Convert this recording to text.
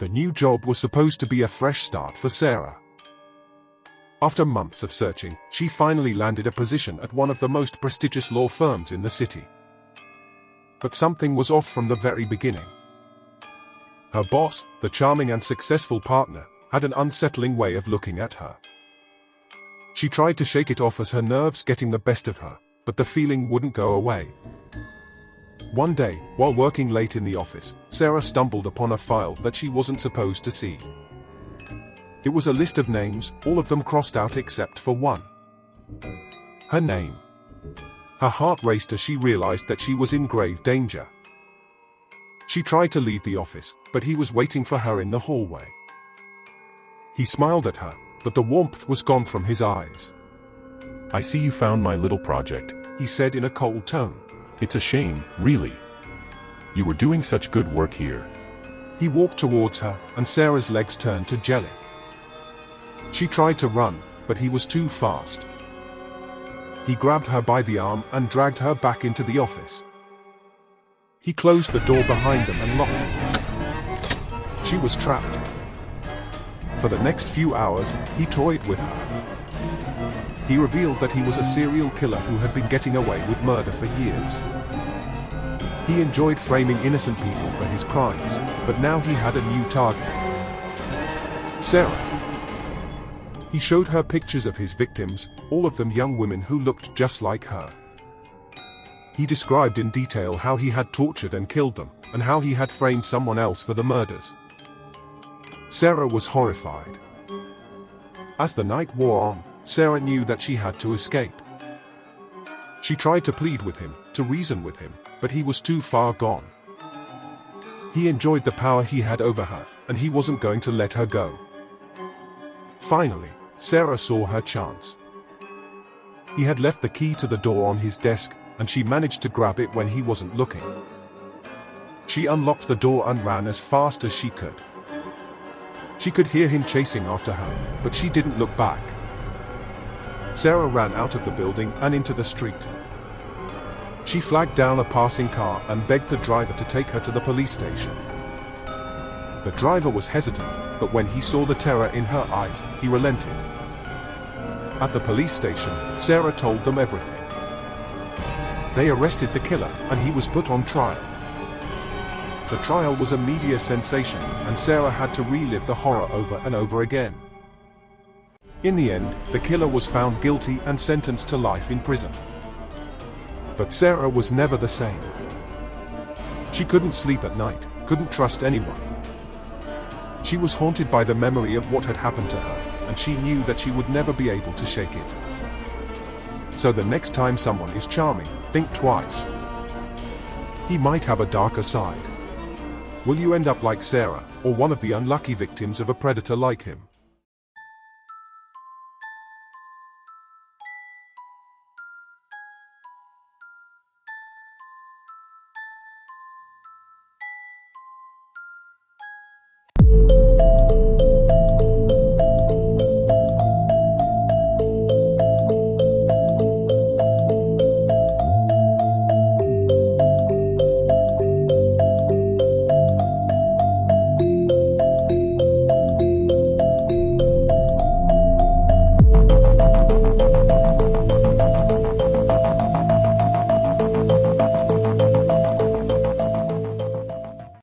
The new job was supposed to be a fresh start for Sarah. After months of searching, she finally landed a position at one of the most prestigious law firms in the city. But something was off from the very beginning. Her boss, the charming and successful partner, had an unsettling way of looking at her. She tried to shake it off as her nerves getting the best of her, but the feeling wouldn't go away. One day, while working late in the office, Sarah stumbled upon a file that she wasn't supposed to see. It was a list of names, all of them crossed out except for one. Her name. Her heart raced as she realized that she was in grave danger. She tried to leave the office, but he was waiting for her in the hallway. He smiled at her, but the warmth was gone from his eyes. "I see you found my little project," he said in a cold tone. "It's a shame, really. You were doing such good work here." He walked towards her, and Sarah's legs turned to jelly. She tried to run, but he was too fast. He grabbed her by the arm and dragged her back into the office. He closed the door behind them and locked it. She was trapped. For the next few hours, he toyed with her. He revealed that he was a serial killer who had been getting away with murder for years. He enjoyed framing innocent people for his crimes, but now he had a new target. Sarah. He showed her pictures of his victims, all of them young women who looked just like her. He described in detail how he had tortured and killed them, and how he had framed someone else for the murders. Sarah was horrified. As the night wore on, Sarah knew that she had to escape. She tried to plead with him, to reason with him, but he was too far gone. He enjoyed the power he had over her, and he wasn't going to let her go. Finally, Sarah saw her chance. He had left the key to the door on his desk, and she managed to grab it when he wasn't looking. She unlocked the door and ran as fast as she could. She could hear him chasing after her, but she didn't look back. Sarah ran out of the building and into the street. She flagged down a passing car and begged the driver to take her to the police station. The driver was hesitant, but when he saw the terror in her eyes, he relented. At the police station, Sarah told them everything. They arrested the killer, and he was put on trial. The trial was a media sensation, and Sarah had to relive the horror over and over again. In the end, the killer was found guilty and sentenced to life in prison. But Sarah was never the same. She couldn't sleep at night, couldn't trust anyone. She was haunted by the memory of what had happened to her, and she knew that she would never be able to shake it. So the next time someone is charming, think twice. He might have a darker side. Will you end up like Sarah, or one of the unlucky victims of a predator like him?